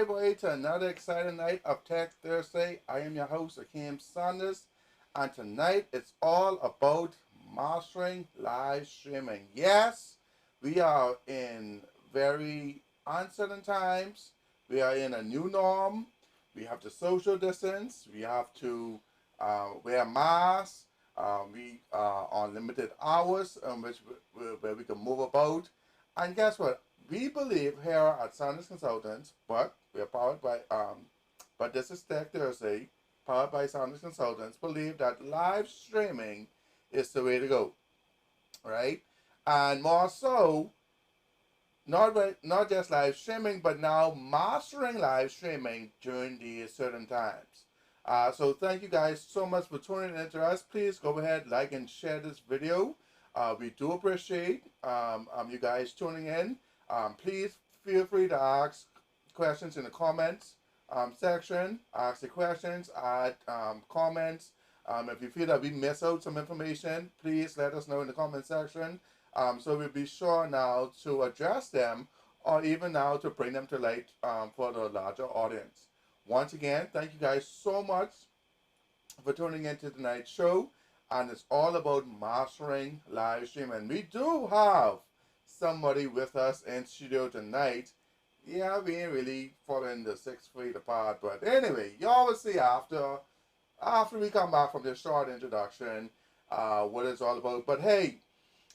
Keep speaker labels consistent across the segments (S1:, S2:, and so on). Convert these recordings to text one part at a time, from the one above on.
S1: everybody to another exciting night of Tech Thursday. I am your host, Akeem Saunders, and tonight it's all about mastering live streaming. Yes, we are in very uncertain times. We are in a new norm. We have to social distance. We have to wear masks. We are on limited hours, where we can move about. And guess what? We believe here at Saunders Consultants, but we are powered by but this is Tech Thursday, powered by Saunders Consultants, believe that live streaming is the way to go, right? And more so, not just live streaming, but now mastering live streaming during these certain times. So thank you guys so much for tuning in to us. Please go ahead, like and share this video. We do appreciate you guys tuning in. Please feel free to ask questions in the comments section. Ask the questions, add comments. If you feel that we miss out some information, please let us know in the comment section. So we'll be sure now to address them, or even now to bring them to light for the larger audience. Once again, thank you guys so much for tuning into tonight's show. And it's all about mastering live stream. And we do have somebody with us in studio tonight. Yeah, we ain't really following the 6 feet apart. But anyway, y'all will see after we come back from this short introduction what it's all about. But hey,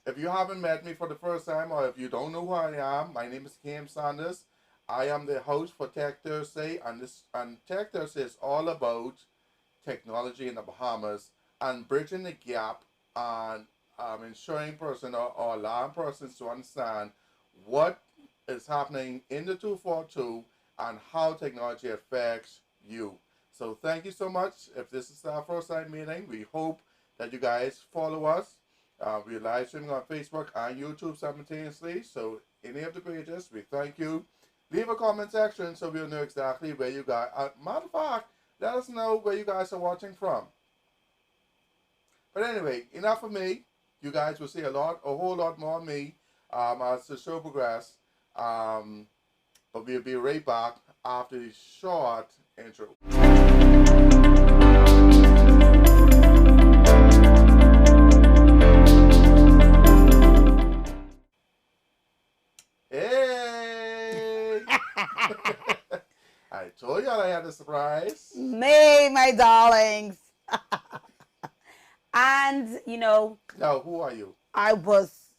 S1: if you haven't met me for the first time, or if you don't know who I am, my name is Kim Saunders. I am the host for Tech Thursday, and Tech Thursday is all about technology in the Bahamas and bridging the gap and ensuring person or allowing persons to understand what is happening in the 242 and how technology affects you. So thank you so much. If this is our first time meeting, we hope that you guys follow us. We're live streaming on Facebook and YouTube simultaneously. So any of the pages, we thank you. Leave a comment section so we'll know exactly where you guys. Matter of fact, let us know where you guys are watching from. But anyway, enough of me. You guys will see a whole lot more of me as the show progresses. But we'll be right back after the short intro. Hey! I told y'all I had a surprise.
S2: May, my darlings. And,
S1: Now, who are you?
S2: I was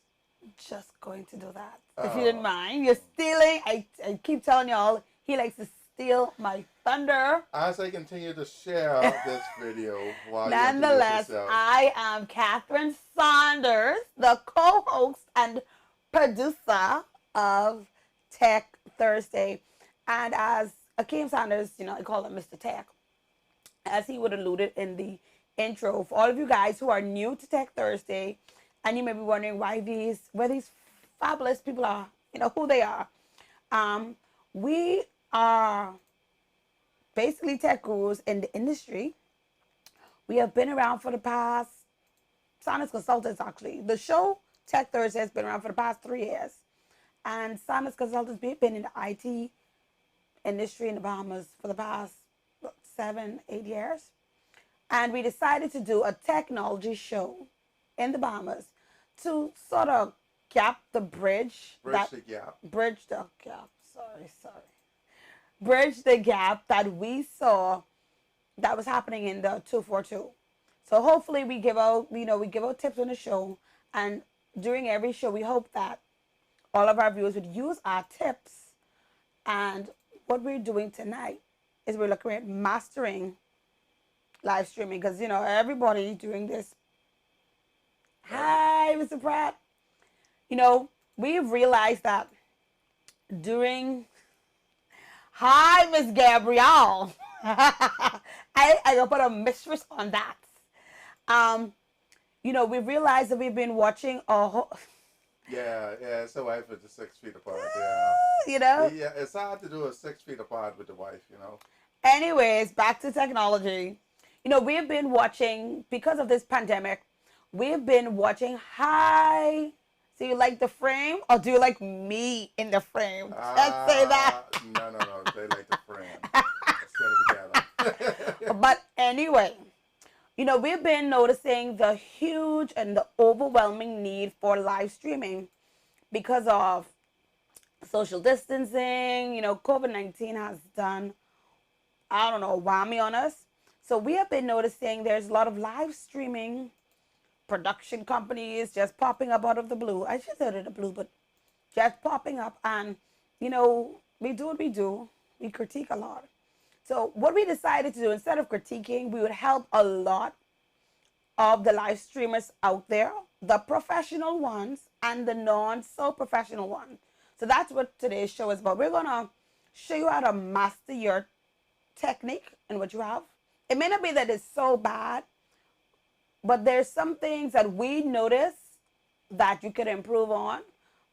S2: just going to do that. If you didn't mind. You're stealing. I keep telling y'all, he likes to steal my thunder.
S1: As I continue to share this video while
S2: Nonetheless, I am Catherine Saunders, the co-host and producer of Tech Thursday. And as Akeem Saunders, I call him Mr. Tech, as he would alluded in the intro. For all of you guys who are new to Tech Thursday, and you may be wondering where these fabulous people are, who they are. We are basically tech gurus in the industry. We have been around for the past, Saunders Consultants actually. The show Tech Thursday has been around for the past 3 years. And Saunders Consultants, we've been in the IT industry in the Bahamas for the past 7-8 years. And we decided to do a technology show in the Bahamas to sort of bridge the gap that we saw that was happening in the 242. So hopefully we give out tips on the show, and during every show we hope that all of our viewers would use our tips. And what we're doing tonight is we're looking at mastering live streaming, because everybody doing this. Hi, Mr. Pratt. We've realized that hi, Miss Gabrielle. I gotta put a mistress on that. We've realized that we've been watching a whole.
S1: Yeah, so wife is 6 feet apart.
S2: Yeah.
S1: Yeah, it's hard to do a 6 feet apart with the wife.
S2: Anyways, back to technology. We've been watching, because of this pandemic, we've been watching high So you like the frame, or do you like me in the frame? Just say that.
S1: No. They like the frame. Let's get it together.
S2: But anyway, we've been noticing the huge and the overwhelming need for live streaming because of social distancing. COVID-19 has done, I don't know, whammy on us. So we have been noticing there's a lot of live streaming production companies just popping up out of the blue. I just said it the blue, but just popping up. And, we do what we do. We critique a lot. So what we decided to do, instead of critiquing, we would help a lot of the live streamers out there, the professional ones and the non-so-professional ones. So that's what today's show is about. We're going to show you how to master your technique and what you have. It may not be that it's so bad, but there's some things that we notice that you could improve on.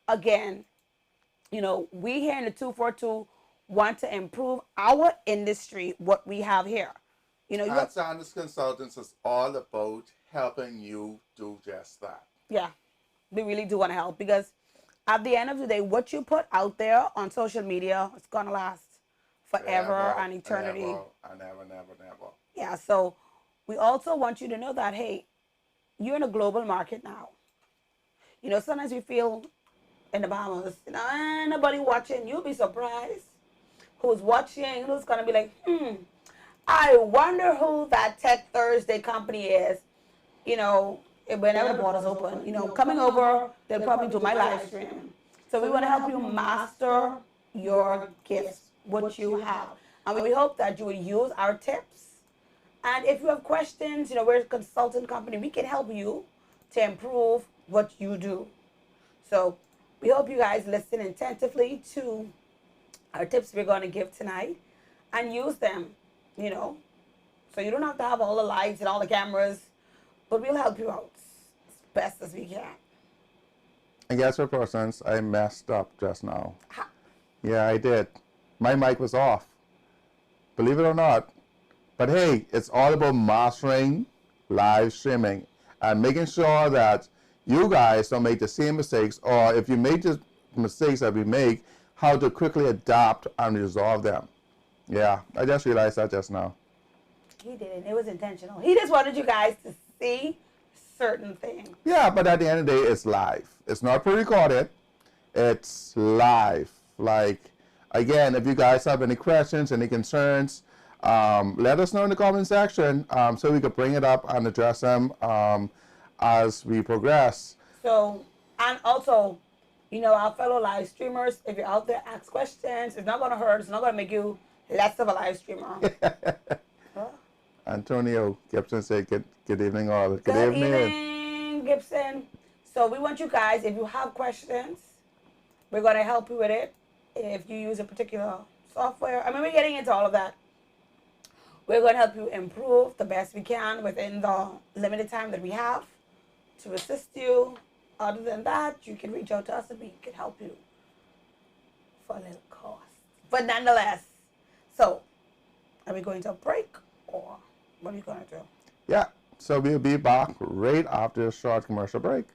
S2: Again, we here in the 242 want to improve our industry, what we have here.
S1: And Sanders Consultants is all about helping you do just that.
S2: Yeah, we really do want to help, because at the end of the day, what you put out there on social media, it's going to last forever and eternity.
S1: And never.
S2: Yeah, so we also want you to know that, hey, you're in a global market now. Sometimes you feel in the Bahamas, ain't nobody watching. You'll be surprised who's watching, who's going to be like, I wonder who that Tech Thursday company is. Whenever the borders open, coming over, they'll probably do my live stream. So we want to help you master your gifts, what you have. And we hope that you will use our tips. And if you have questions, we're a consultant company. We can help you to improve what you do. So we hope you guys listen attentively to our tips we're going to give tonight and use them, So you don't have to have all the lights and all the cameras, but we'll help you out as best as we can.
S1: And guess what, persons? I messed up just now. Yeah, I did. My mic was off. Believe it or not. But hey, it's all about mastering live streaming and making sure that you guys don't make the same mistakes, or if you make the mistakes that we make, how to quickly adapt and resolve them. Yeah, I just realized that just now.
S2: He didn't. It was intentional. He just wanted you guys to see certain things.
S1: Yeah, but at the end of the day, it's live. It's not pre-recorded. It's live. Like, again, if you guys have any questions, any concerns, let us know in the comment section so we can bring it up and address them as we progress.
S2: So, and also, our fellow live streamers, if you're out there, ask questions. It's not going to hurt. It's not going to make you less of a live streamer. Huh?
S1: Antonio Gibson said, good evening, all.
S2: Good evening, Gibson. So we want you guys, if you have questions, we're going to help you with it. If you use a particular software, we're getting into all of that. We're going to help you improve the best we can within the limited time that we have to assist you. Other than that, you can reach out to us and we can help you for a little cost. But nonetheless, so are we going to a break, or what are we going to do?
S1: Yeah, so we'll be back right after a short commercial break.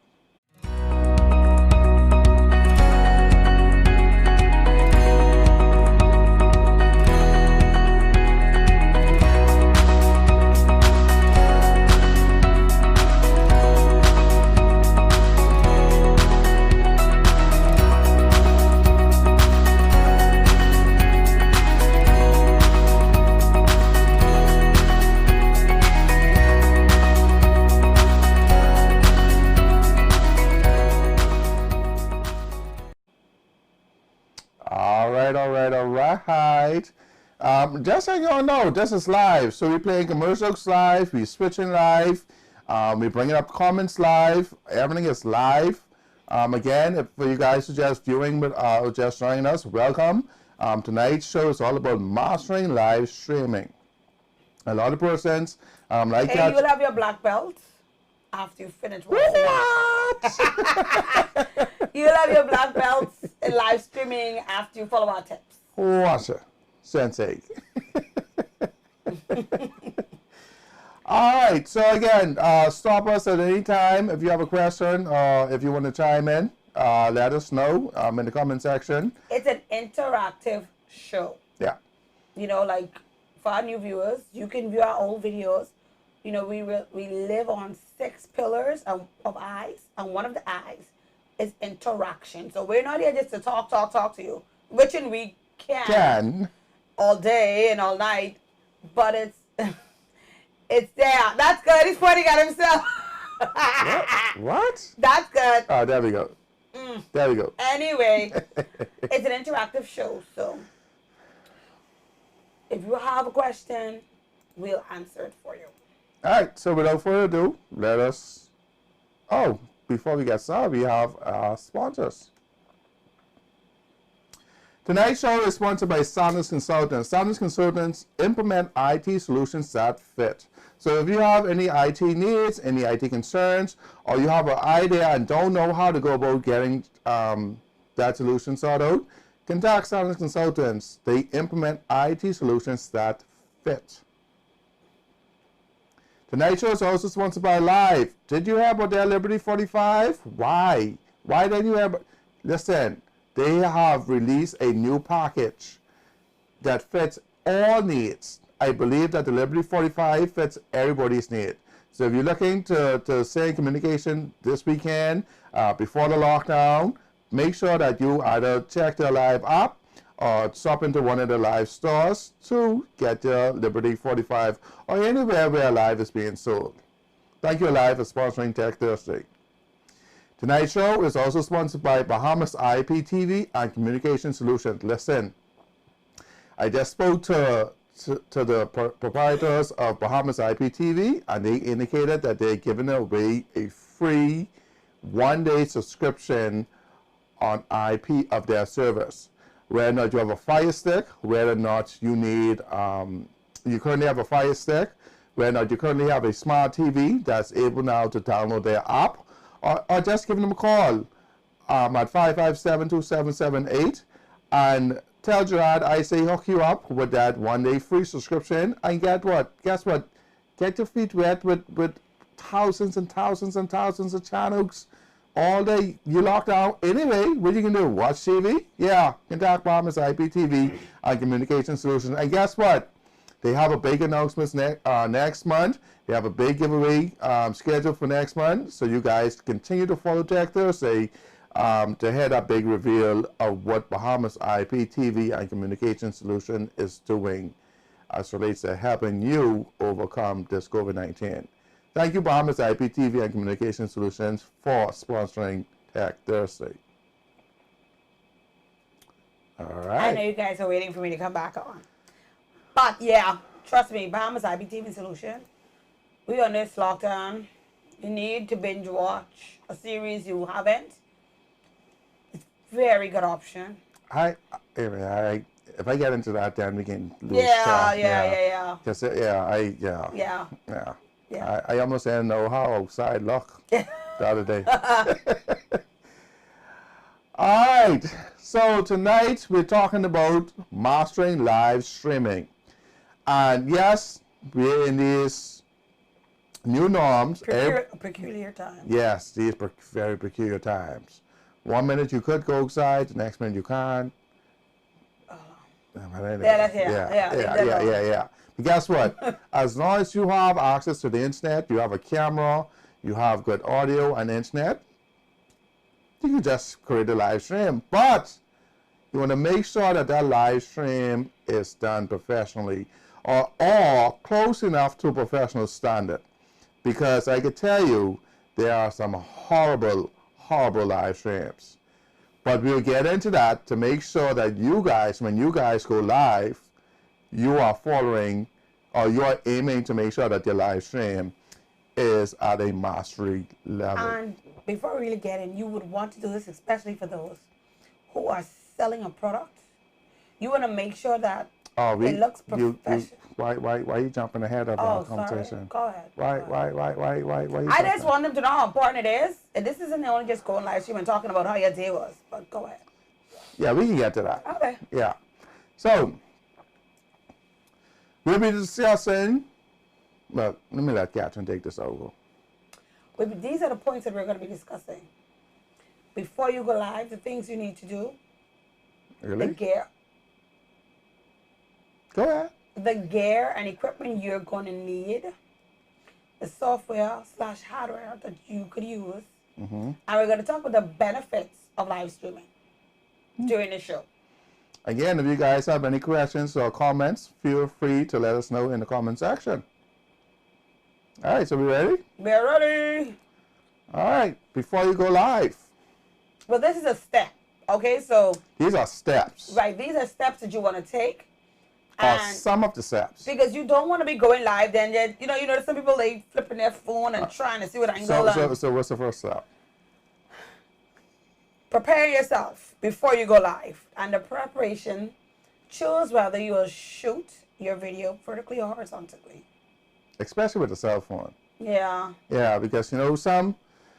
S1: All right. Just so you all know, this is live. So we're playing commercials live, we're switching live, we're bringing up comments live. Everything is live. Again, if for you guys who just viewing or just joining us, welcome. Tonight's show is all about mastering live streaming. A lot of persons like that.
S2: You will have your black belt after you finish watching.
S1: What?
S2: You'll have your black belts in live streaming after you follow our tips.
S1: Watch it, Sensei. All right, so again, stop us at any time if you have a question or if you want to chime in. let us know in the comment section.
S2: It's an interactive show.
S1: Yeah.
S2: You know, like for our new viewers, you can view our old videos. You know, we live on 6 pillars of eyes, and one of the eyes is interaction. So we're not here just to talk to you, which we can all day and all night, but it's it's there. That's good. He's pointing at himself.
S1: What?
S2: That's good.
S1: Oh, there we go. There we go.
S2: Anyway, it's an interactive show, so if you have a question, we'll answer it for you.
S1: All right, so without further ado, let us... Oh, before we get started, we have our sponsors. Tonight's show is sponsored by Sanders Consultants. Sanders Consultants implement IT solutions that fit. So if you have any IT needs, any IT concerns, or you have an idea and don't know how to go about getting that solution sorted out, contact Sanders Consultants. They implement IT solutions that fit. Tonight's show is also sponsored by Live. Did you hear about their Liberty 45? Why? Why didn't you hear? Listen, they have released a new package that fits all needs. I believe that the Liberty 45 fits everybody's need. So if you're looking to stay in communication this weekend, before the lockdown, make sure that you either check their Live app or stop into one of the Live stores to get your Liberty 45 or anywhere where Live is being sold. Thank you, Live, for sponsoring Tech Thursday. Tonight's show is also sponsored by Bahamas IPTV and Communication Solutions. Listen, I just spoke to the proprietors of Bahamas IPTV, and they indicated that they're giving away a free 1-day subscription on IP of their service. Whether or not you have a Fire Stick, whether or not you need, you currently have a Fire Stick, whether or not you currently have a smart TV that's able now to download their app, or just give them a call at 557-2778 and tell Gerard I say hook you up with that 1-day free subscription, and guess what? Get your feet wet with thousands and thousands and thousands of channels all day. You locked out anyway. What you can do? Watch TV? Yeah. Contact Bahamas IPTV and Communication Solutions. And guess what? They have a big announcement next month. They have a big giveaway scheduled for next month. So you guys continue to follow Tech Thursday to hear that big reveal of what Bahamas IPTV and Communication Solution is doing as relates to helping you overcome this COVID-19. Thank you, Bahamas IPTV and Communication Solutions, for sponsoring Tech Thursday. All right.
S2: I know you guys are waiting for me to come back on. But yeah, trust me, Bahamas IPTV Solution, we on this lockdown. You need to binge watch a series you haven't. It's a very good option.
S1: If I get into that, then we can lose track.
S2: Yeah.
S1: I almost didn't know how outside look the other day. All right, so tonight we're talking about mastering live streaming. And yes, we're in these new norms.
S2: Peculiar times.
S1: Yes, these very peculiar times. 1 minute you could go outside, the next minute you can't. Yeah. But guess what? As long as you have access to the internet, you have a camera, you have good audio and internet, you can just create a live stream. But you want to make sure that that live stream is done professionally or close enough to professional standard. Because I can tell you, there are some horrible live streams. But we'll get into that to make sure that you guys, when you guys go live, you are following or you are aiming to make sure that your live stream is at a mastery level.
S2: And before we really get in, you would want to do this especially for those who are selling a product. You want to make sure that it looks professional.
S1: Why are you jumping ahead of our conversation?
S2: Go ahead.
S1: Why
S2: I just want them to know how important it is. And this isn't only just going live stream and talking about how your day was, but go ahead.
S1: Yeah, we can get to that.
S2: Okay.
S1: Yeah. So, we'll be discussing, well, let me let Catherine take this over.
S2: These are the points that we're going to be discussing. before you go live, the things you need to do, the
S1: Really?
S2: gear,
S1: Go ahead.
S2: the gear and equipment you're going to need, the software / hardware that you could use,
S1: Mm-hmm.
S2: and we're going to talk about the benefits of live streaming during the show.
S1: Again, if you guys have any questions or comments, feel free to let us know in the comment section. All right, so we ready?
S2: We're ready.
S1: All right, before you go live,
S2: Well, this is a step. Okay, so
S1: these are steps.
S2: right, these are steps that you want to take.
S1: Or
S2: And
S1: some of the steps.
S2: because you don't want to be going live, then you know, some people they flipping their phone and trying to see what angle.
S1: So what's the first step?
S2: Prepare yourself before you go live. And the preparation, choose whether you will shoot your video vertically or horizontally.
S1: Especially with the cell phone.
S2: Yeah.
S1: Yeah, because you know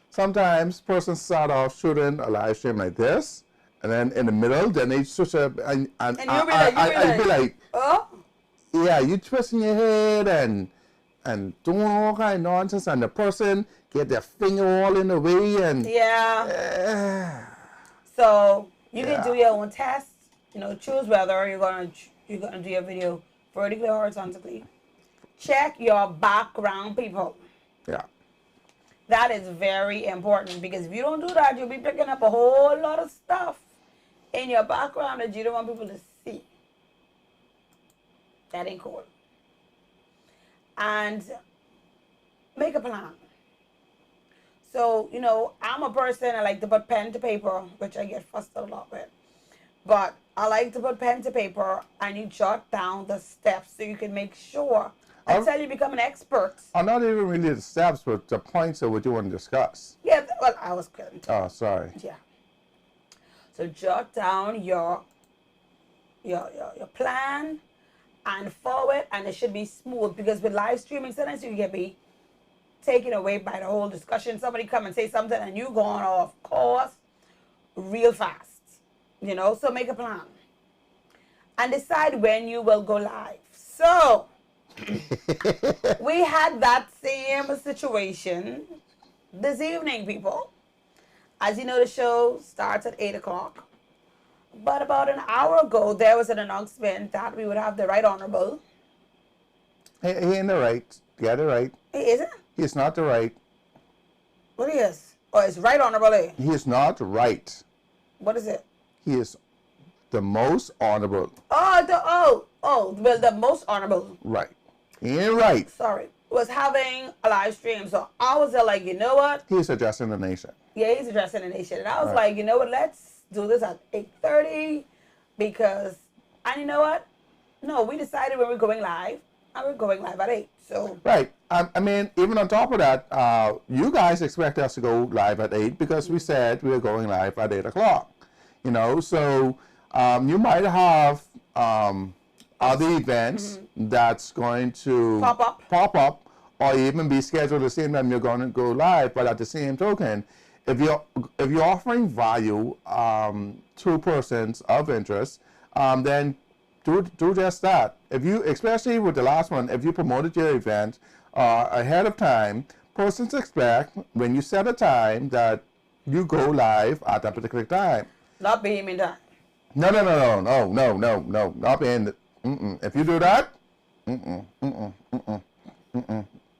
S1: sometimes persons start off shooting a live stream like this, and then in the middle, then they switch up, and
S2: you'll be like,
S1: I'd be like,
S2: oh,
S1: yeah, you twisting your head and doing all kind of nonsense, and the person get their finger all in the way, and
S2: yeah. So you
S1: Yeah.
S2: can do your own tests. You know, choose whether you're gonna do your video vertically or horizontally. Check your background, people.
S1: yeah,
S2: That is very important because if you don't do that, you'll be picking up a whole lot of stuff in your background that you don't want people to see. That ain't cool. And make a plan. So, you know, I'm a person, I like to put pen to paper, which I get frustrated a lot with. But I like to put pen to paper and you jot down the steps so you can make sure until you become an expert.
S1: or not even really the steps, but the points of what you want to discuss.
S2: Yeah, well, I was kidding.
S1: Oh, sorry.
S2: Yeah. So jot down your plan and follow it, and it should be smooth because with live streaming, sometimes you can be taken away by the whole discussion. Somebody come and say something and you going off course real fast. You know, so make a plan. And decide when you will go live. So we had that same situation this evening, people. As you know, the show starts at 8 o'clock. But about an hour ago, there was an announcement that we would have the Right Honorable.
S1: He ain't the right. Get it right.
S2: Is it?
S1: He's not the right.
S2: What is? Oh, it's Right Honorable. Eh?
S1: He is not right.
S2: What is it?
S1: He is the most honorable.
S2: Well, the most honorable.
S1: Right. He ain't right.
S2: Sorry, was having a live stream. So I was there like, you know what?
S1: He's addressing the nation.
S2: Yeah, he's addressing the nation. And I was
S1: Right.
S2: like, you know what? Let's do this at 8:30 because, and you know what? No, we decided when we're going live, and we're going live at 8. So
S1: Right. I mean, even on top of that, you guys expect us to go live at 8 because we said we were going live at 8 o'clock. You know, so you might have other events that's going to
S2: Pop up.
S1: or even be scheduled the same time you're going to go live. But at the same token, if you're offering value to persons of interest, then do just that. If you, especially with the last one, if you promoted your event ahead of time, persons expect when you set a time that you go live at that particular time.
S2: Not being in time.
S1: No, not being. If you do that,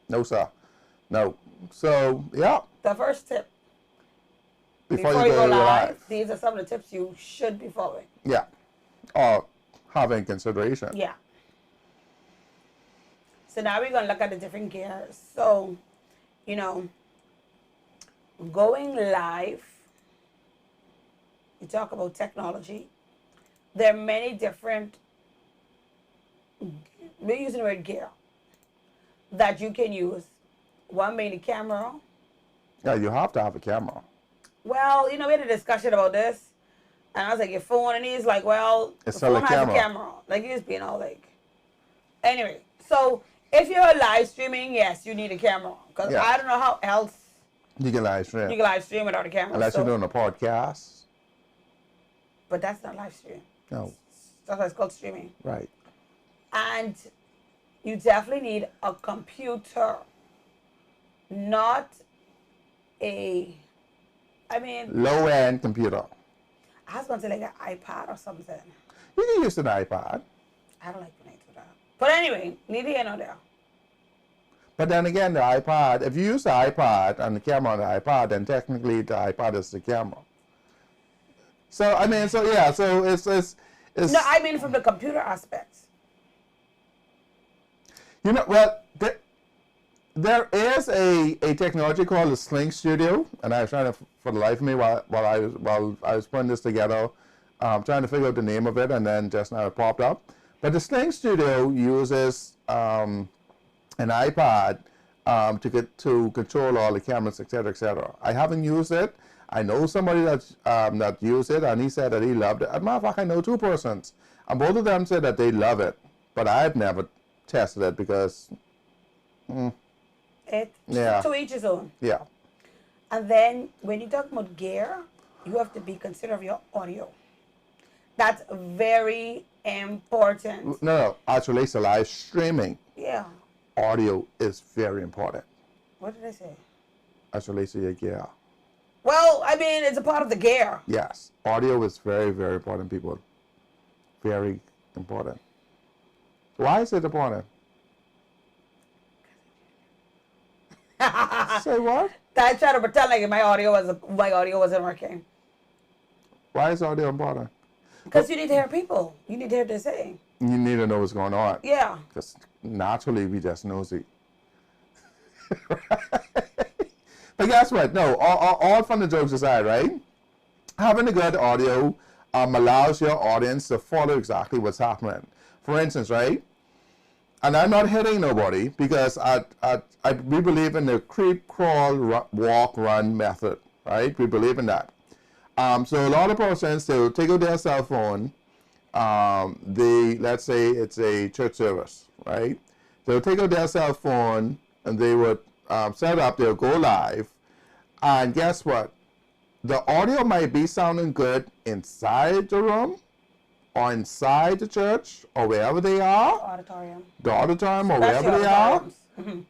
S1: no sir, no. So yeah.
S2: The first tip
S1: Before you go live,
S2: these are some of the tips you should be following.
S1: yeah, or have in consideration.
S2: Yeah. So now we're gonna look at the different gears. So, you know, going live. You talk about technology. There are many different. We're using the word gear that you can use. One being the camera.
S1: Yeah, you have to have a camera.
S2: Well, you know, we had a discussion about this, and I was like, your phone, and he's like, well, the
S1: It's still
S2: phone
S1: a
S2: has
S1: camera.
S2: a camera. Like, he's being all like. Anyway, so if you're live streaming, yes, you need a camera. Because
S1: Yeah.
S2: I don't know how else
S1: You can live stream.
S2: you can live stream without a camera.
S1: Unless
S2: so,
S1: you're doing a podcast.
S2: But that's not live stream.
S1: No,
S2: That's what it's called, streaming.
S1: right.
S2: And you definitely need a computer, not a I mean,
S1: low-end computer.
S2: I was going to say like an iPad or something.
S1: You can use an iPad.
S2: I don't like when I do that. But anyway, neither here nor there.
S1: But then again, the iPad, if you use the iPad and the camera on the iPad, then technically the iPad is the camera. So, I mean, so yeah, so it's
S2: No, I mean from the computer aspect.
S1: you know, well, there is a technology called the Sling Studio, and I was trying to, for the life of me, while I was putting this together, trying to figure out the name of it, and then just now it popped up. But the Sling Studio uses an iPad to control all the cameras, etc., etc. I haven't used it. I know somebody that used it, and he said that he loved it. As a matter of fact, I know two persons, and both of them said that they love it, but I've never tested it because.
S2: To each his own.
S1: Yeah.
S2: And then when you talk about gear, you have to be considerate of your audio. That's very important.
S1: No, as relates to live streaming,
S2: Yeah.
S1: audio is very important.
S2: What did I say?
S1: As relates to your gear.
S2: Well, I mean, it's a part of the gear.
S1: Yes, audio is very, very important, people. Very important. Why is it important? Say what?
S2: I tried to pretend like my audio wasn't working.
S1: Why is audio important?
S2: Because you need to hear people. You need to hear what they're saying.
S1: You need to know what's going on.
S2: Yeah.
S1: Because naturally we just nosy. But guess what? No, all fun and jokes aside, right? Having a good audio allows your audience to follow exactly what's happening. For instance, right? And I'm not hitting nobody because we believe in the creep, crawl, walk, run method, right? We believe in that. So a lot of persons, they'll take out their cell phone. Let's say it's a church service, right? They'll take out their cell phone and they would set up, they'll go live. And guess what? The audio might be sounding good inside the room or inside the church or wherever they are.
S2: Auditorium.
S1: The auditorium or wherever they are.
S2: Mm-hmm.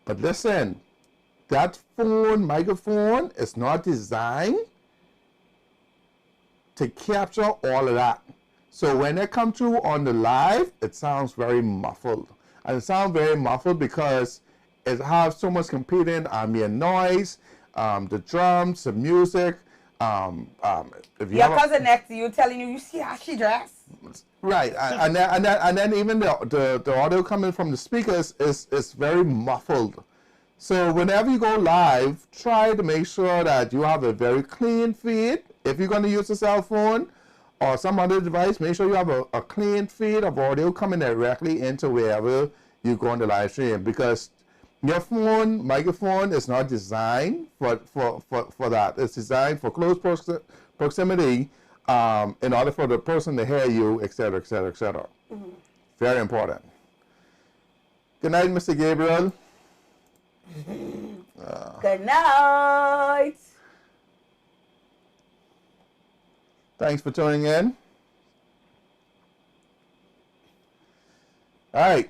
S1: But listen, that microphone is not designed to capture all of that. So when they come through on the live, it sounds very muffled. And it sounds very muffled because it has so much competing ambient noise, the drums, the music. If you
S2: Your cousin next to you telling you see how she dressed.
S1: Right, and then even the audio coming from the speakers is very muffled. So whenever you go live, try to make sure that you have a very clean feed. If you're going to use a cell phone or some other device, make sure you have a clean feed of audio coming directly into wherever you're going to live stream, because your phone microphone is not designed for that. It's designed for close proximity in order for the person to hear you, etc., etc., etc. Mm-hmm. Very important. Good night, Mr. Gabriel.
S2: Good night.
S1: Thanks for tuning in. All right.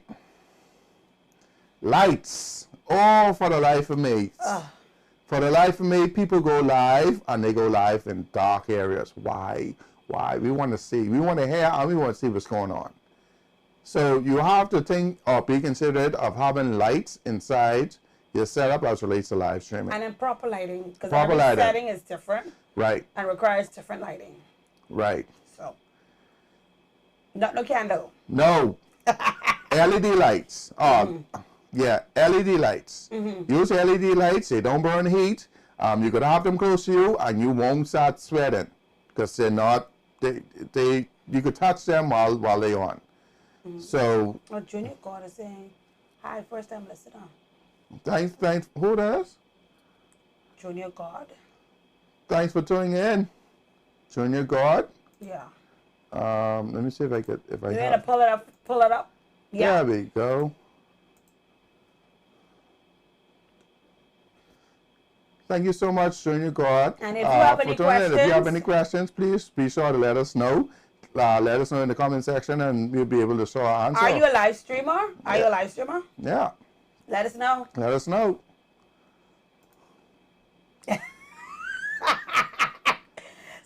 S1: Lights. Oh, for the life of me. For the life of me, people go live, and they go live in dark areas. Why? Why? We want to see. We want to hear, and we want to see what's going on. So you have to think or be considerate of having lights inside your setup as relates to live streaming.
S2: And then proper lighting, because every setting is different.
S1: Right.
S2: And requires different lighting.
S1: Right.
S2: So, not no candle.
S1: No. LED lights. Yeah, LED lights. Mm-hmm. Use LED lights. They don't burn heat. You could have them close to you, and you won't start sweating because they're not. They you could touch them while they're on. Mm-hmm. So.
S2: Oh, Junior God is saying, "Hi, first time listener."
S1: Thanks. Who does?
S2: Junior God.
S1: Thanks for tuning in, Junior God.
S2: Yeah.
S1: Let me see if I could. If I.
S2: You need to pull it up. Pull it up. Yeah.
S1: There we go. Thank you so much, Junior God.
S2: And if you have any questions,
S1: if you have any questions, please be sure to let us know. Let us know in the comment section, and we'll be able to show our answer.
S2: Are you a live streamer? Are you a live streamer?
S1: Yeah.
S2: Let us know.
S1: Let us know.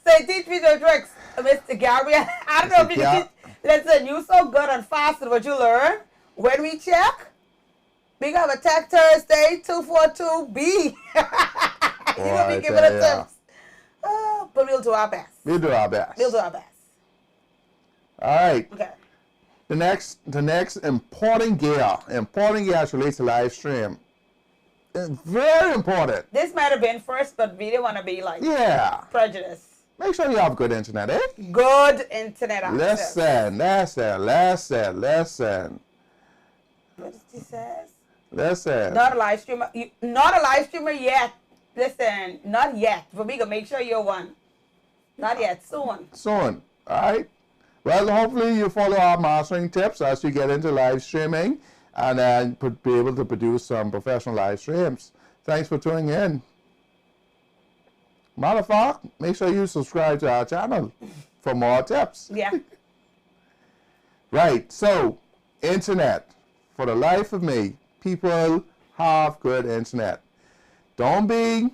S2: Say, teach me your tricks, Mr. Gabriel. I don't know if you can teach. Listen, you so good and fast at what you learn. When we check, we have a Tech Thursday 242B. You gonna be giving us tips. But we'll do our best.
S1: We'll do our best.
S2: We'll do our best.
S1: All right.
S2: Okay.
S1: The next important gear relates to live stream. It's very important.
S2: This might have been first, but we didn't want to be like prejudiced.
S1: Make sure you have good internet, eh?
S2: Good internet access.
S1: Listen.
S2: What does he says?
S1: Listen.
S2: Not a live streamer. Not a live streamer yet. Listen, not yet. But we can make sure you're one. Not yet. Soon.
S1: Soon. All right. Well, hopefully you follow our mastering tips as you get into live streaming and then be able to produce some professional live streams. Thanks for tuning in. Matter of fact, make sure you subscribe to our channel for more tips.
S2: Yeah.
S1: Right. So, internet. For the life of me, people have good internet. Don't be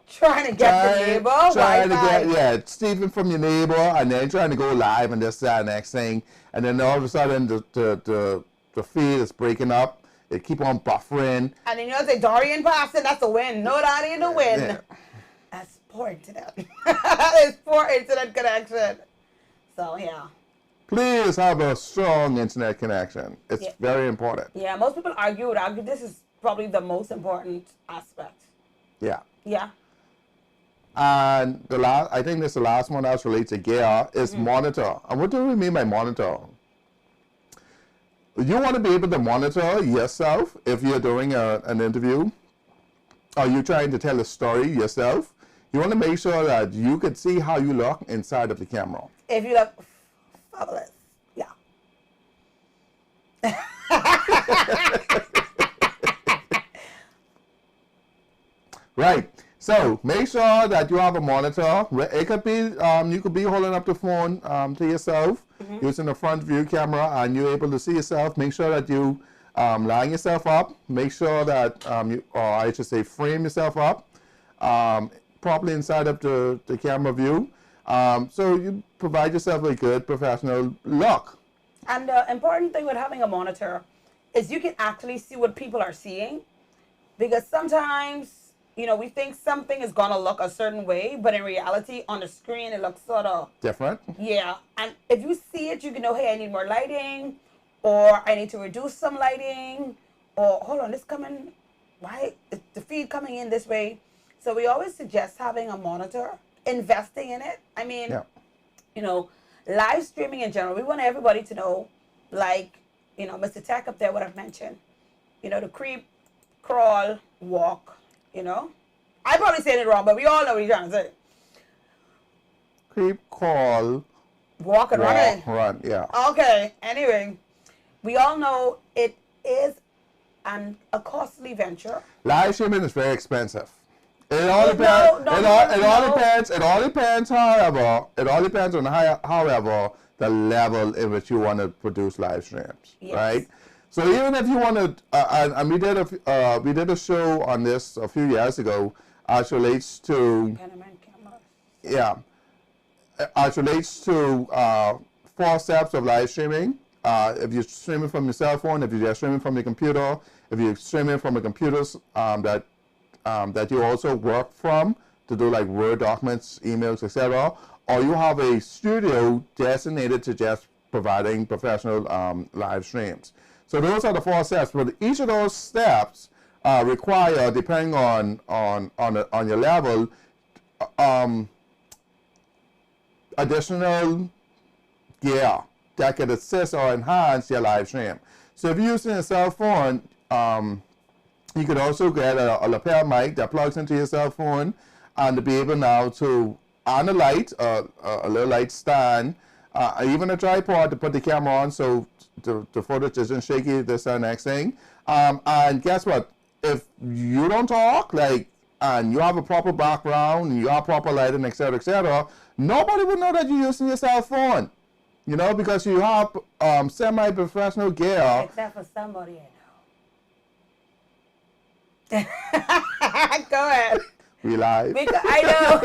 S2: trying to get the neighbor
S1: stealing from your neighbor and then trying to go live and this, that, next thing. And then all of a sudden the feed is breaking up. It keep on buffering.
S2: And then you know, say Dorian passing, that's a win. No, that ain't a win. Yeah. That's poor internet. It's poor internet connection. So, yeah.
S1: Please have a strong internet connection. It's very important.
S2: Yeah, most people argue this is probably the most important aspect.
S1: Yeah.
S2: Yeah.
S1: And I think this is the last one that's related to gear is monitor. And what do we mean by monitor? You want to be able to monitor yourself if you're doing an interview or you're trying to tell a story yourself. You want to make sure that you can see how you look inside of the camera.
S2: If you look fabulous, yeah.
S1: Right. So make sure that you have a monitor. It could be you could be holding up the phone to yourself using the front view camera, and you're able to see yourself. Make sure that you line yourself up. Make sure that frame yourself up properly inside of the camera view. So you provide yourself a good professional look.
S2: And the important thing with having a monitor is you can actually see what people are seeing, because sometimes, you know, we think something is going to look a certain way, but in reality, on the screen, it looks sort of
S1: different.
S2: Yeah. And if you see it, you can know, hey, I need more lighting, or I need to reduce some lighting, or hold on, this coming, why is the feed coming in this way? So we always suggest having a monitor, investing in it. I mean, you know, live streaming in general, we want everybody to know, like, you know, Mr. Tech up there would have mentioned, you know, the creep, crawl, walk. You know, I probably said it wrong, but we all know what you're trying to say.
S1: Creep, crawl,
S2: walk and
S1: run. Yeah.
S2: Okay. Anyway, we all know it is a costly venture.
S1: Live streaming is very expensive. It all depends. It all depends. However, it all depends on however the level in which you want to produce live streams, right? So even if you want to, and we did a show on this a few years ago, as relates to, as relates to 4 steps of live streaming. If you're streaming from your cell phone, if you're streaming from your computer, if you're streaming from a computer that you also work from to do like Word documents, emails, etc., or you have a studio designated to just providing professional live streams. So those are the 4 steps, but each of those steps require, depending on your level, additional gear that can assist or enhance your live stream. So if you're using a cell phone, you could also get a lapel mic that plugs into your cell phone, and to be able now to, on a light, a little light stand, even a tripod to put the camera on so the footage isn't shaky, this and next thing. And guess what? If you don't talk, and you have a proper background, and you have proper lighting, etc., nobody would know that you're using your cell phone. You know, because you have semi-professional gear.
S2: Except for somebody I know. Go ahead.
S1: We live.
S2: I know.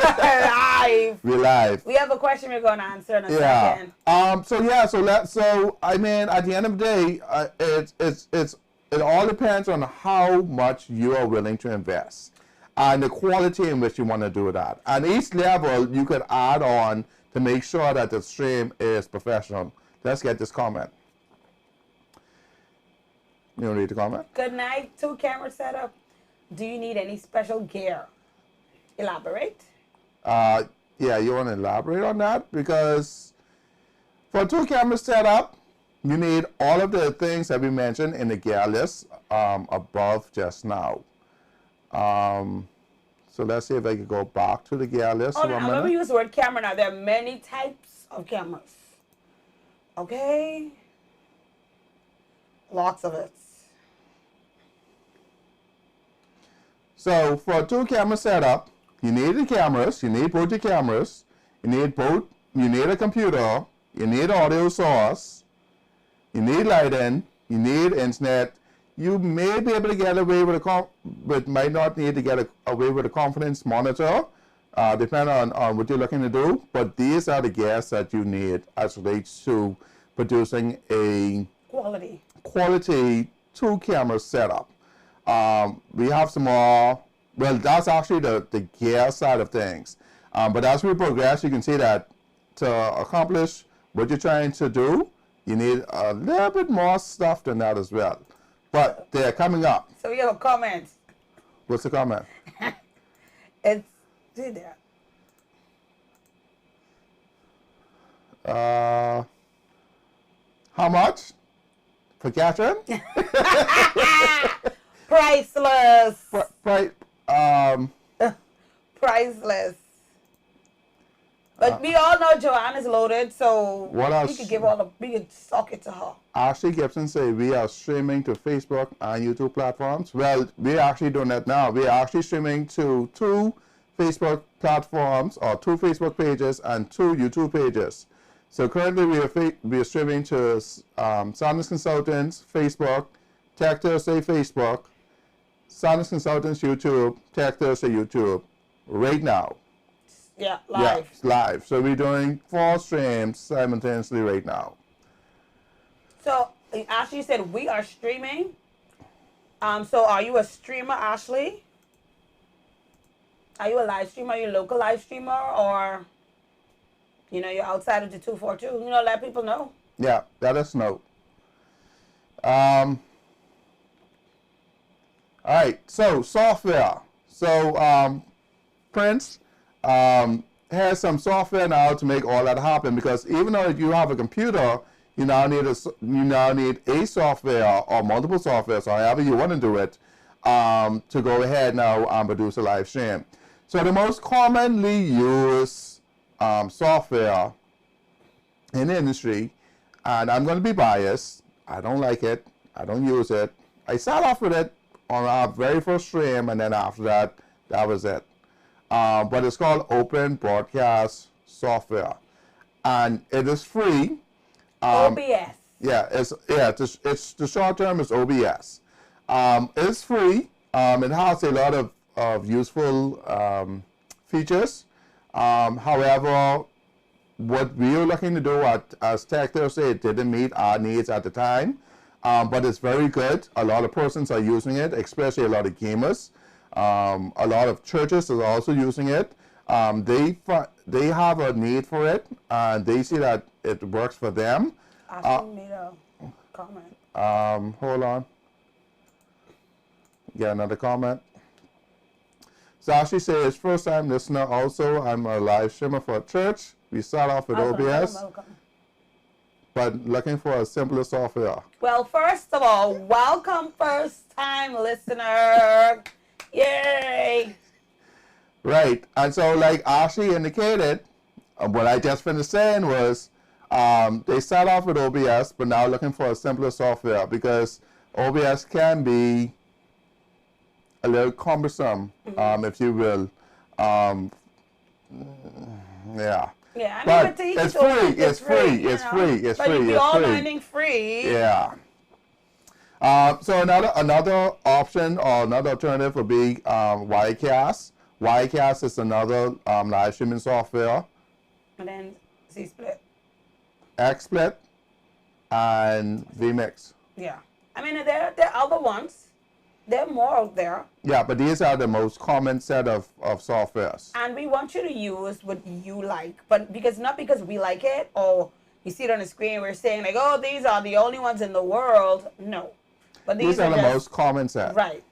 S2: Live.
S1: We live.
S2: We have a question we're going to answer in a
S1: Yeah.
S2: second.
S1: So I mean, at the end of the day, it all depends on how much you are willing to invest and the quality in which you want to do that. And each level you could add on to make sure that the stream is professional. Let's get this comment. You don't read the comment?
S2: Good night. 2 camera setup. Do you need any special gear? Elaborate.
S1: Yeah, you want to elaborate on that? Because for 2 camera setup, you need all of the things that we mentioned in the gear list above just now. So let's see if I can go back to the gear list.
S2: Oh, now, when we use the word camera now, there are many types of cameras. Okay? Lots of it.
S1: So for a 2 camera setup, you need the cameras, you need both the cameras, you need a computer, you need audio source, you need lighting, you need internet. You may be able to get away with but might not need to get away with a confidence monitor, depending on what you're looking to do. But these are the gears that you need as relates to producing a quality 2 camera setup. We have some more. Well, that's actually the gear side of things. But as we progress, you can see that to accomplish what you're trying to do, you need a little bit more stuff than that as well. But they're coming up.
S2: So we have a comment.
S1: What's the comment?
S2: It's there.
S1: How much? For Catherine?
S2: Priceless. Priceless. But we all know Joanne is loaded, so we could stock it to her.
S1: Ashley Gibson said we are streaming to Facebook and YouTube platforms. Well, we're actually doing that now. We are actually streaming to 2 Facebook platforms, or 2 Facebook pages and 2 YouTube pages. So currently we are streaming to Sanders Consultants Facebook, Tech Thursday Facebook, Sanders Consultants YouTube, Tech Thursday YouTube, right now.
S2: Yeah, live.
S1: Yeah, live. So we're doing 4 streams simultaneously right now.
S2: So Ashley said we are streaming. So are you a streamer, Ashley? Are you a live streamer? Are you a local live streamer, or you're outside of the 242? Let people know.
S1: Yeah, let us know. All right. So software. So Prince has some software now to make all that happen, because even though you have a computer, you now need a software or multiple softwares, or however you want to do it, to go ahead now and produce a live stream. So the most commonly used software in the industry, and I'm going to be biased, I don't like it, I don't use it. I start off with it on our very first stream, and then after that, that was it. But it's called Open Broadcast Software, and it is free.
S2: OBS.
S1: Yeah, it's the short term is OBS. It's free. It has a lot of useful features. However, what we were looking to do as Tech Thursday, it didn't meet our needs at the time. But it's very good. A lot of persons are using it, especially a lot of gamers. A lot of churches are also using it. They have a need for it, and they see that it works for them.
S2: Ashley made a comment.
S1: Hold on. Get another comment. So Ashley says, first time listener also. I'm a live streamer for a church. We start off with OBS, but looking for a simpler software.
S2: Well, first of all, welcome first time listener. Yay!
S1: Right, and so like Ashley indicated, what I just finished saying was, they start off with OBS, but now looking for a simpler software, because OBS can be a little cumbersome, if you will. Yeah.
S2: Yeah,
S1: but it's free. It's free.
S2: But you're all learning free.
S1: Yeah. So another option or another alternative would be Wirecast. Ycast is another live streaming software.
S2: And then C-Split.
S1: XSplit and vMix.
S2: Yeah. I mean, there are other ones. There are more out there.
S1: Yeah, but these are the most common set of softwares.
S2: And we want you to use what you like. But not because we like it or you see it on the screen, we're saying like, oh, these are the only ones in the world. No. But
S1: these are the most common set.
S2: Right.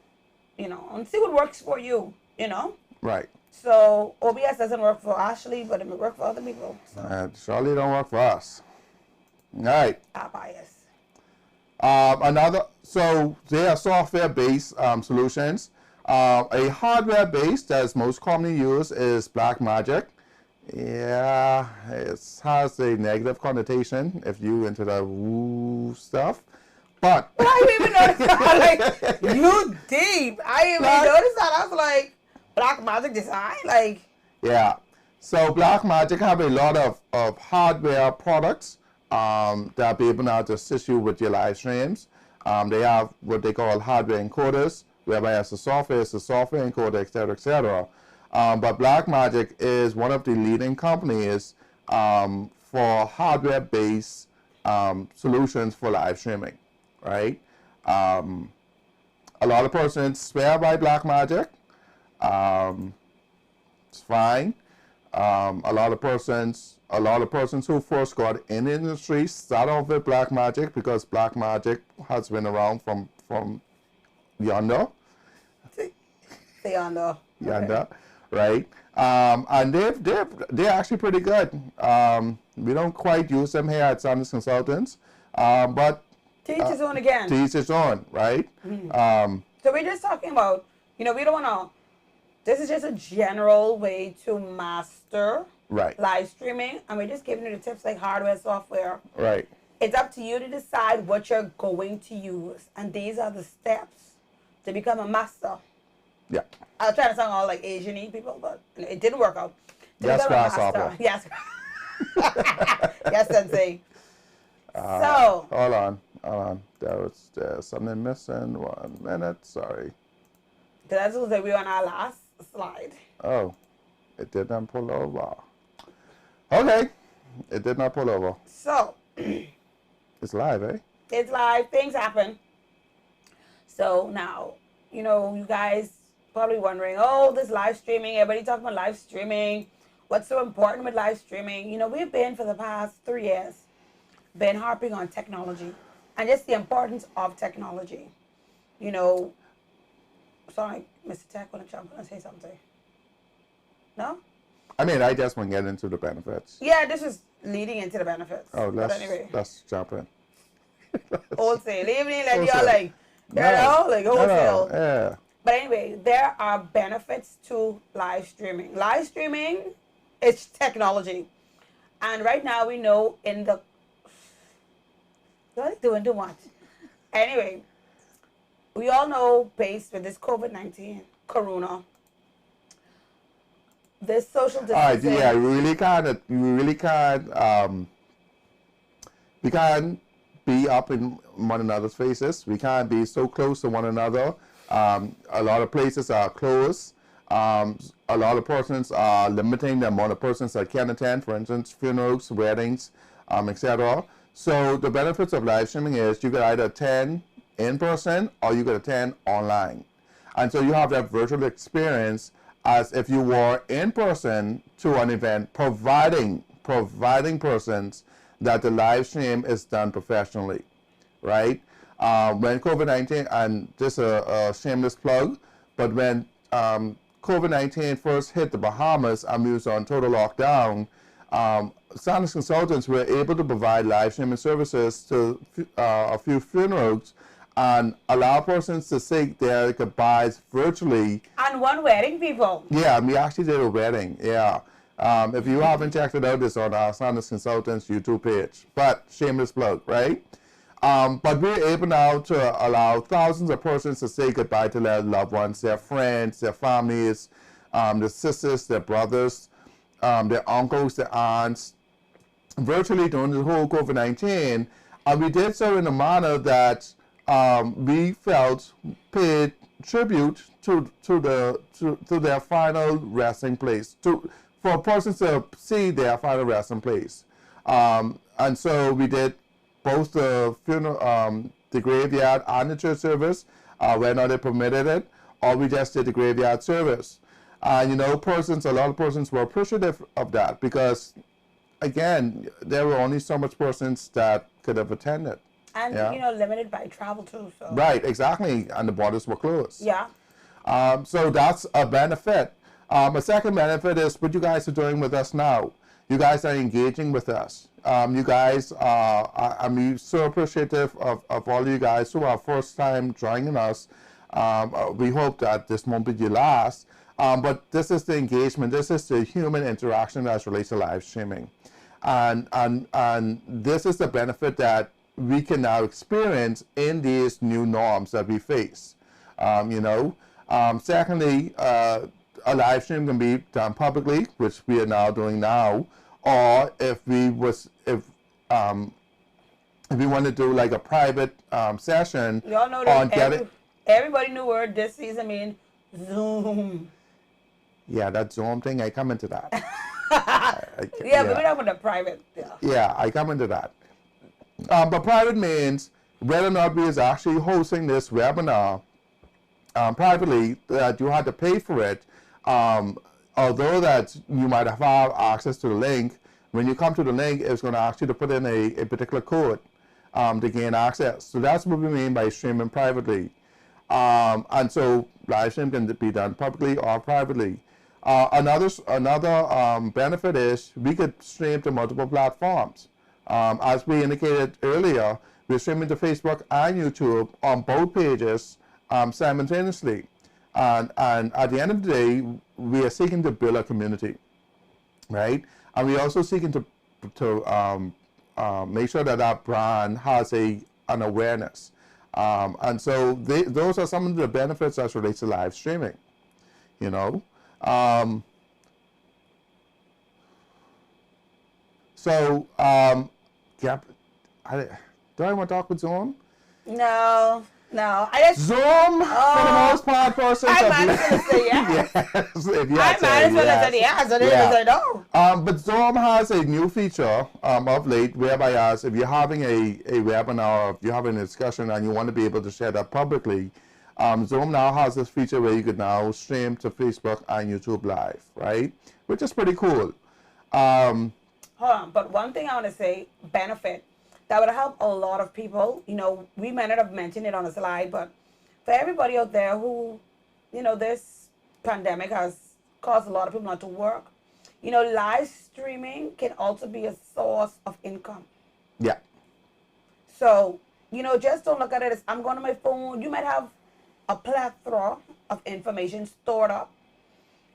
S2: You know, and see what works for you, you know?
S1: Right.
S2: So OBS doesn't work for Ashley, but it may work for other people. So.
S1: It surely don't work for us. All right.
S2: Our bias.
S1: So they are software-based solutions. A hardware-based that's most commonly used is Blackmagic. Yeah, it has a negative connotation if you into the woo stuff. But
S2: I didn't even notice that. Like, you deep. I didn't even notice that. I was like, Blackmagic design? Like.
S1: Yeah. So Blackmagic have a lot of hardware products that be able now to assist you with your live streams. They have what they call hardware encoders, whereby as a software, it's a software encoder, etc., etc. But Blackmagic is one of the leading companies for hardware-based solutions for live streaming, right? A lot of persons swear by Blackmagic. It's fine. A lot of persons who first got in the industry start off with Blackmagic because Blackmagic has been around from yonder.
S2: Yonder.
S1: Yonder, right? And they're actually pretty good. We don't quite use them here at Sanders Consultants, but
S2: to each his own again.
S1: To each his own, right?
S2: Mm-hmm. So we're just talking about, we don't want to. This is just a general way to master live streaming, and we're just giving you the tips like hardware, software.
S1: Right.
S2: It's up to you to decide what you're going to use, and these are the steps to become a master.
S1: Yeah.
S2: I was trying to sound all like Asian-y people, but it didn't work out.
S1: Yes, grasshopper.
S2: Yes. Yes, Sensei. So.
S1: Hold on. There's something missing. 1 minute. Sorry.
S2: That's what we were on our last slide.
S1: Oh, it did not pull over. Okay, it did not pull over.
S2: So.
S1: It's live, eh?
S2: It's live. Things happen. So now, you guys probably wondering, oh, this live streaming. Everybody talking about live streaming. What's so important with live streaming? We've been for the past 3 years been harping on technology and just the importance of technology. Sorry, Mr. Tech, want to say something? No? I
S1: mean, I just want to get into the benefits.
S2: Yeah, this is leading into the benefits.
S1: Oh, let's jump in.
S2: Wholesale. Even like y'all like, wholesale.
S1: Yeah.
S2: But anyway, there are benefits to live streaming. Live streaming is technology. And right now we know what are they doing? Do what? Anyway, we all know, based with this COVID-19, Corona, this social distancing.
S1: Yeah, we can't be up in one another's faces. We can't be so close to one another. A lot of places are closed. A lot of persons are limiting the amount of persons that can attend, for instance, funerals, weddings, etc. So the benefits of live streaming is you can either attend in person or you can attend online. And so you have that virtual experience as if you were in person to an event, providing persons that the live stream is done professionally, right? When COVID-19, and just a shameless plug, but when COVID-19 first hit the Bahamas and we was on total lockdown, Sanders Consultants were able to provide live streaming services to a few funerals and allow persons to say their goodbyes virtually.
S2: And one wedding, people.
S1: Yeah, we actually did a wedding, yeah. If you haven't checked it out, it's on our Sanders Consultants YouTube page. But shameless plug, right? But we're able now to allow thousands of persons to say goodbye to their loved ones, their friends, their families, their sisters, their brothers, their uncles, their aunts, virtually during the whole COVID-19. And we did so in a manner that we felt paid tribute to their final resting place, for persons to see their final resting place. And so we did both the funeral, the graveyard and the church service, whether they permitted it, or we just did the graveyard service. And a lot of persons were appreciative of that because, again, there were only so much persons that could have attended.
S2: And, limited by travel too. So.
S1: Right, exactly. And the borders were closed.
S2: Yeah.
S1: So that's a benefit. A second benefit is what you guys are doing with us now. You guys are engaging with us. You guys I'm so appreciative of all you guys who are first time joining us. We hope that this won't be your last. But this is the engagement. This is the human interaction as relates to live streaming. And this is the benefit that we can now experience in these new norms that we face. Secondly, a live stream can be done publicly, which we are now doing now, or if we want to do like a private session.
S2: Y'all know that everybody knew word this season mean Zoom.
S1: Yeah, that Zoom thing, I come into that.
S2: But we're not with the private.
S1: Yeah, I come into that. But private means whether or not we is actually hosting this webinar privately, that you had to pay for it. Although that you might have access to the link, when you come to the link, it's going to ask you to put in a particular code to gain access. So that's what we mean by streaming privately. And so live stream can be done publicly or privately. Another benefit is we could stream to multiple platforms. As we indicated earlier, we're streaming to Facebook and YouTube on both pages simultaneously. And at the end of the day, we are seeking to build a community, right? And we're also seeking to make sure that our brand has an awareness. And so those are some of the benefits as relates to live streaming, do I want to talk with Zoom?
S2: No.
S1: Zoom, for the most part, persons.
S2: I might as well say yes.
S1: Yes, if you
S2: I might as well say yes, and then say no.
S1: But Zoom has a new feature of late, whereby if you're having a webinar, or if you're having a discussion and you want to be able to share that publicly, Zoom now has this feature where you could now stream to Facebook and YouTube Live, right? Which is pretty cool.
S2: Hold on, but one thing I want to say, benefit, that would help a lot of people. We might not have mentioned it on the slide, but for everybody out there who, this pandemic has caused a lot of people not to work, live streaming can also be a source of income.
S1: Yeah.
S2: So, just don't look at it as I'm going to my phone. You might have a plethora of information stored up.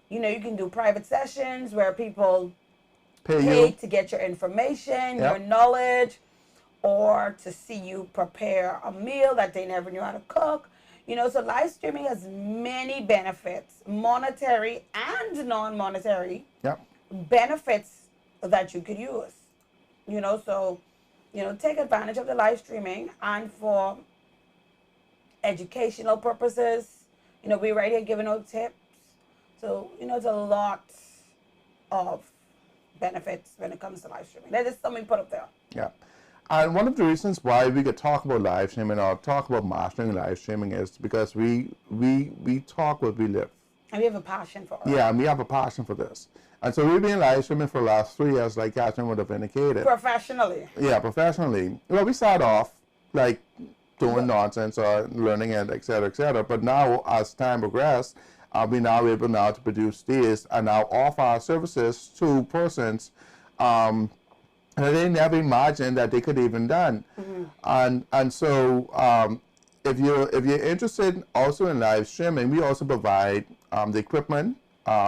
S2: You can do private sessions where people pay to get your information, your knowledge, or to see you prepare a meal that they never knew how to cook. So live streaming has many benefits, monetary and non-monetary benefits that you could use. So, take advantage of the live streaming, and for educational purposes, we're right here giving out tips. So, it's a lot of benefits when it comes to live streaming. That is something put up there.
S1: Yeah. And one of the reasons why we could talk about live streaming or talk about mastering live streaming is because we talk what we live.
S2: And we have a passion for it.
S1: Yeah, and we have a passion for this. And so we've been live streaming for the last 3 years, like Catherine would have indicated.
S2: Professionally.
S1: Yeah, professionally. Well, we started off like doing nonsense or learning it, et cetera, but now as time progressed, we now able now to produce these and now offer our services to persons that they never imagined that they could even done. Mm-hmm. And so if you're interested also in live streaming, we also provide the equipment,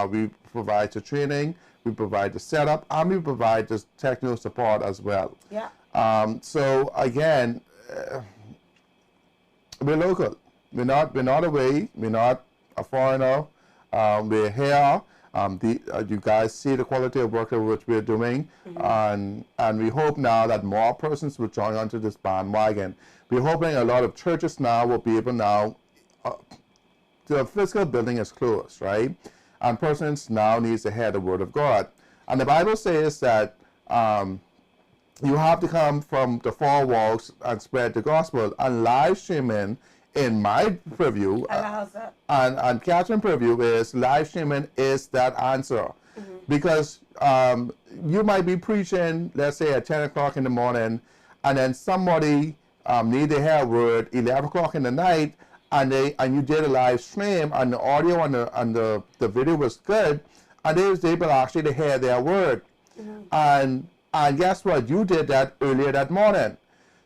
S1: we provide the training, we provide the setup, and we provide the technical support as well.
S2: Yeah.
S1: So again, we're local. We're not away. We're not a foreigner. We're here. You guys see the quality of work which we're doing, and we hope now that more persons will join onto this bandwagon. We're hoping a lot of churches now will be able now the physical building is closed, right? And persons now needs to hear the word of God. And the Bible says that you have to come from the four walls and spread the gospel. And live streaming, in my preview, and Catherine's preview is live streaming is that answer. Because you might be preaching, let's say at 10 o'clock in the morning, and then somebody need to hear a word 11 o'clock in the night, and you did a live stream, and the audio and the video was good, and they was able actually to hear their word. And guess what? You did that earlier that morning.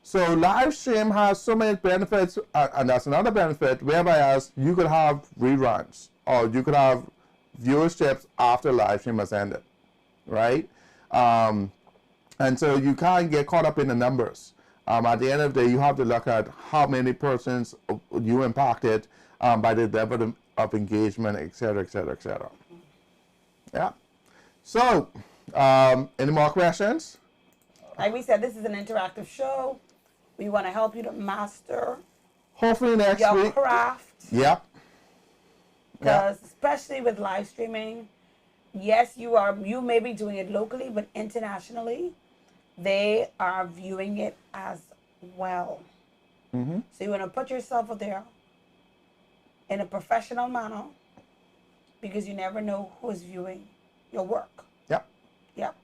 S1: So live stream has so many benefits, and that's another benefit, whereby you could have reruns, or you could have viewerships after live stream has ended, right? And so you can't get caught up in the numbers. At the end of the day, you have to look at how many persons you impacted by the level of engagement, etc., etc., etc. Yeah. So, any more questions?
S2: Like we said, this is an interactive show. We want to help you to master
S1: hopefully next
S2: your
S1: week.
S2: craft.
S1: Yep.
S2: Because especially with live streaming, yes, you may be doing it locally, but internationally, they are viewing it as well. So you want to put yourself out there in a professional manner, because you never know who is viewing your work. Yep.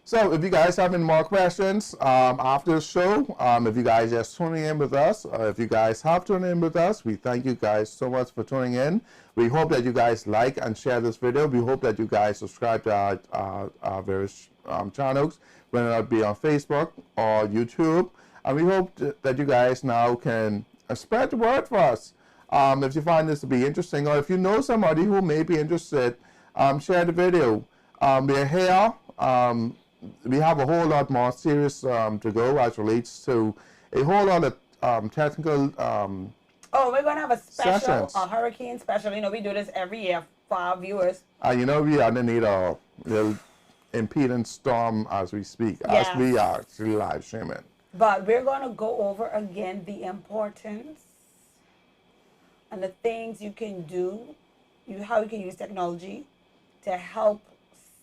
S1: So if you guys have any more questions after the show, if you guys just tuning in with us, or if you guys have tuned in with us, we thank you guys so much for tuning in. We hope that you guys like and share this video. We hope that you guys subscribe to our various channels, whether it be on Facebook or YouTube. And we hope that you guys now can spread the word for us. If you find this to be interesting, or if you know somebody who may be interested, share the video. We're here. We have a whole lot more series to go as relates to a whole lot of technical
S2: we're going to have a special,
S1: sessions.
S2: a hurricane special. You know, we do this every year for our viewers.
S1: You know, we underneath a little impedance storm as we speak,
S2: Yes.
S1: as we are actually live streaming.
S2: But we're going to go over again the importance and the things you can do, how you can use technology to help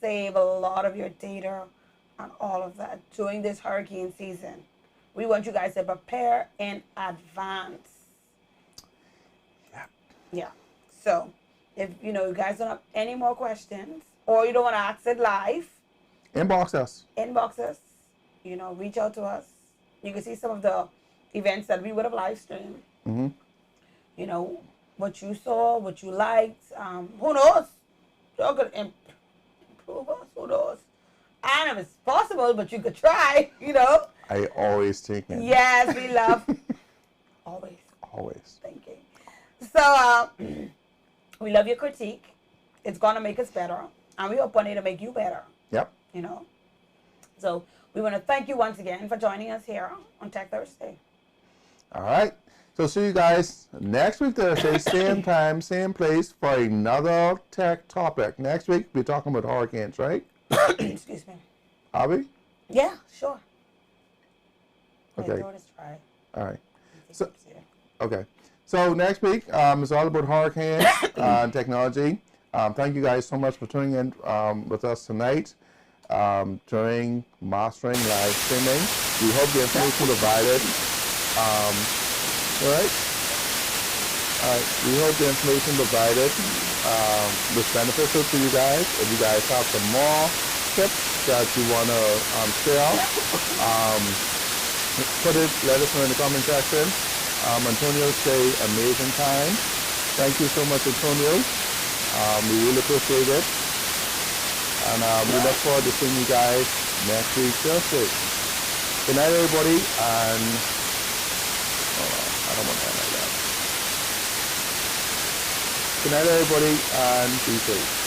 S2: save a lot of your data and all of that during this hurricane season. We want you guys to prepare in advance. Yeah. So if you guys don't have any more questions, or you don't want to ask it live,
S1: Inbox us.
S2: Reach out to us. You can see some of the events that we would have live streamed. What you saw, what you liked. Who knows? Y'all could improve us. Who knows? I don't know if it's possible, but you could try.
S1: I always think it.
S2: Yes, we love
S1: Always.
S2: thinking. So we love your critique. It's gonna make us better, and we hope one day to make you better.
S1: Yep.
S2: So we want to thank you once again for joining us here on Tech Thursday.
S1: All right. So see you guys next week Thursday, same time, same place for another tech topic. Next week we're talking about hurricanes, right?
S2: Excuse me.
S1: Are we?
S2: Yeah, sure.
S1: Okay.
S2: Let's try.
S1: All right. So, okay. So next week is all about hurricanes and technology. Thank you guys so much for tuning in with us tonight during Mastering Live Streaming. We hope the information provided. All right. We hope the information provided was beneficial to you guys. If you guys have some more tips that you want to share, let us know in the comment section. Antonio say amazing time. Thank you so much, Antonio. We really appreciate it. And we look forward to seeing you guys next week Thursday. Good night, everybody, and I don't want that like that. Good night, everybody, and be safe.